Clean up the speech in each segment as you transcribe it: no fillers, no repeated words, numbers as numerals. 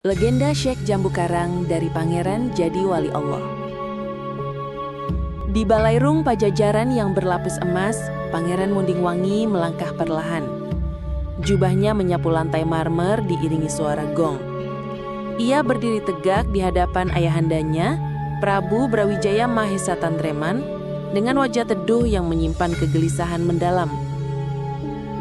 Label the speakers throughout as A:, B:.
A: Legenda Syekh Jambu Karang dari pangeran jadi wali Allah. Di Balairung Pajajaran yang berlapis emas, Pangeran Mundingwangi melangkah perlahan. Jubahnya menyapu lantai marmer diiringi suara gong. Ia berdiri tegak di hadapan ayahandanya, Prabu Brawijaya Mahesa Tantreman, dengan wajah teduh yang menyimpan kegelisahan mendalam.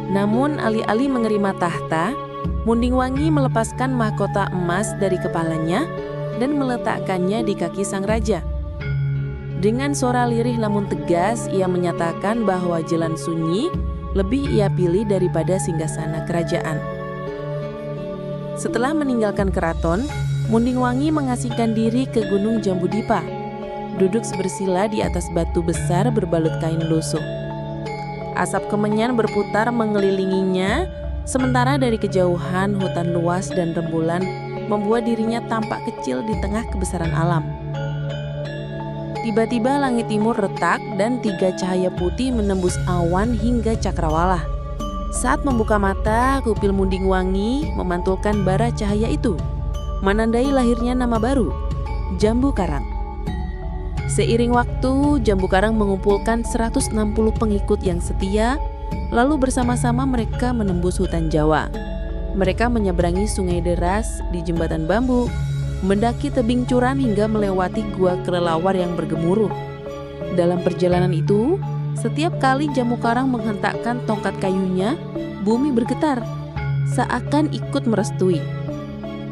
A: Namun alih-alih mengerima tahta, Mundingwangi melepaskan mahkota emas dari kepalanya dan meletakkannya di kaki sang raja. Dengan suara lirih namun tegas, ia menyatakan bahwa jalan sunyi lebih ia pilih daripada singgasana kerajaan. Setelah meninggalkan keraton, Mundingwangi mengasingkan diri ke Gunung Jambudipa, duduk bersila di atas batu besar berbalut kain lusuh. Asap kemenyan berputar mengelilinginya, sementara dari kejauhan hutan luas dan rembulan membuat dirinya tampak kecil di tengah kebesaran alam. Tiba-tiba langit timur retak dan 3 cahaya putih menembus awan hingga cakrawala. Saat membuka mata, kupil Mundingwangi memantulkan bara cahaya itu, menandai lahirnya nama baru, Jambu Karang. Seiring waktu, Jambu Karang mengumpulkan 160 pengikut yang setia, lalu bersama-sama mereka menembus hutan Jawa. Mereka menyeberangi sungai deras di jembatan bambu, mendaki tebing curam hingga melewati gua kelelawar yang bergemuruh. Dalam perjalanan itu, setiap kali Jambu Karang menghentakkan tongkat kayunya, bumi bergetar, seakan ikut merestui.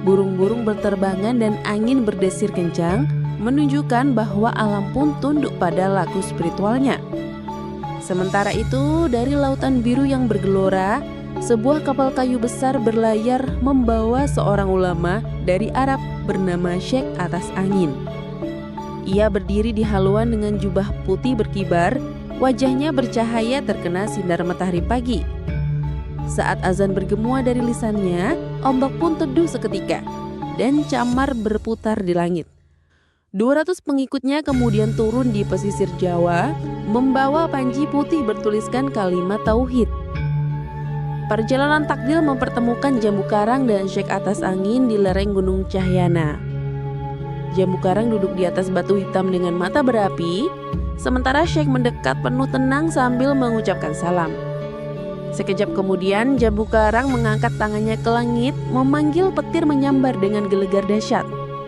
A: Burung-burung berterbangan dan angin berdesir kencang, menunjukkan bahwa alam pun tunduk pada laku spiritualnya. Sementara itu, dari lautan biru yang bergelora, sebuah kapal kayu besar berlayar membawa seorang ulama dari Arab bernama Syekh Atas Angin. Ia berdiri di haluan dengan jubah putih berkibar, wajahnya bercahaya terkena sinar matahari pagi. Saat azan bergema dari lisannya, ombak pun teduh seketika dan camar berputar di langit. 200 pengikutnya kemudian turun di pesisir Jawa, membawa panji putih bertuliskan kalimat tauhid. Perjalanan takdir mempertemukan Jambu Karang dan Syekh Atas Angin di lereng Gunung Cahyana. Jambu Karang duduk di atas batu hitam dengan mata berapi, sementara Syekh mendekat penuh tenang sambil mengucapkan salam. Sekejap kemudian Jambu Karang mengangkat tangannya ke langit, memanggil petir menyambar dengan gelegar dahsyat.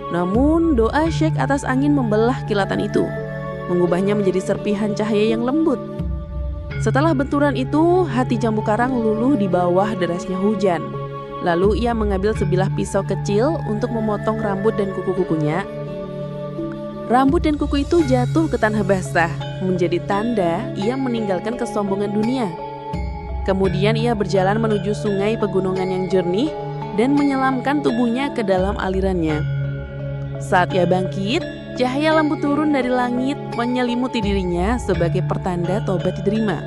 A: Namun doa Syekh Atas Angin membelah kilatan itu, mengubahnya menjadi serpihan cahaya yang lembut. Setelah benturan itu, hati Jambu Karang luluh di bawah derasnya hujan. Lalu ia mengambil sebilah pisau kecil untuk memotong rambut dan kuku-kukunya. Rambut dan kuku itu jatuh ke tanah basah, menjadi tanda ia meninggalkan kesombongan dunia. Kemudian ia berjalan menuju sungai pegunungan yang jernih dan menyelamkan tubuhnya ke dalam alirannya. Saat ia bangkit, cahaya lampu turun dari langit menyelimuti dirinya sebagai pertanda tobat diterima.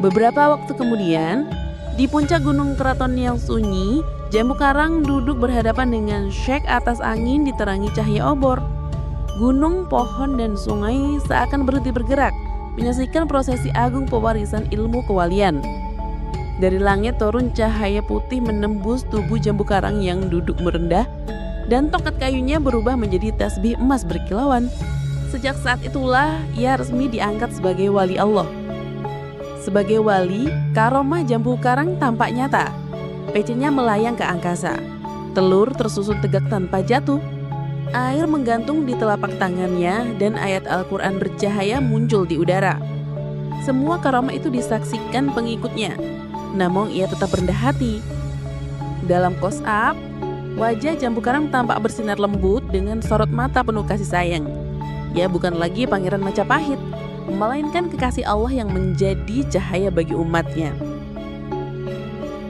A: Beberapa waktu kemudian, di puncak gunung keraton yang sunyi, Jambu Karang duduk berhadapan dengan Syekh Atas Angin diterangi cahaya obor. Gunung, pohon, dan sungai seakan berhenti bergerak, menyaksikan prosesi agung pewarisan ilmu kewalian. Dari langit turun cahaya putih menembus tubuh Jambu Karang yang duduk merendah, dan tongkat kayunya berubah menjadi tasbih emas berkilauan. Sejak saat itulah ia resmi diangkat sebagai wali Allah. Sebagai wali, karomah Jambu Karang tampak nyata. Pecenya melayang ke angkasa. Telur tersusun tegak tanpa jatuh. Air menggantung di telapak tangannya dan ayat Al-Quran bercahaya muncul di udara. Semua karomah itu disaksikan pengikutnya. Namun ia tetap rendah hati. Dalam close-up, wajah Jambu Karang tampak bersinar lembut dengan sorot mata penuh kasih sayang. Ia bukan lagi pangeran Majapahit, melainkan kekasih Allah yang menjadi cahaya bagi umatnya.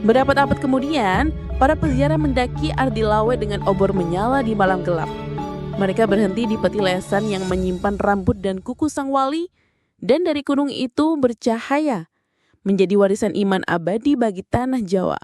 A: Berabad-abad kemudian, para peziarah mendaki Ardilawe dengan obor menyala di malam gelap. Mereka berhenti di petilesan yang menyimpan rambut dan kuku sang wali, dan dari gunung itu bercahaya, menjadi warisan iman abadi bagi tanah Jawa.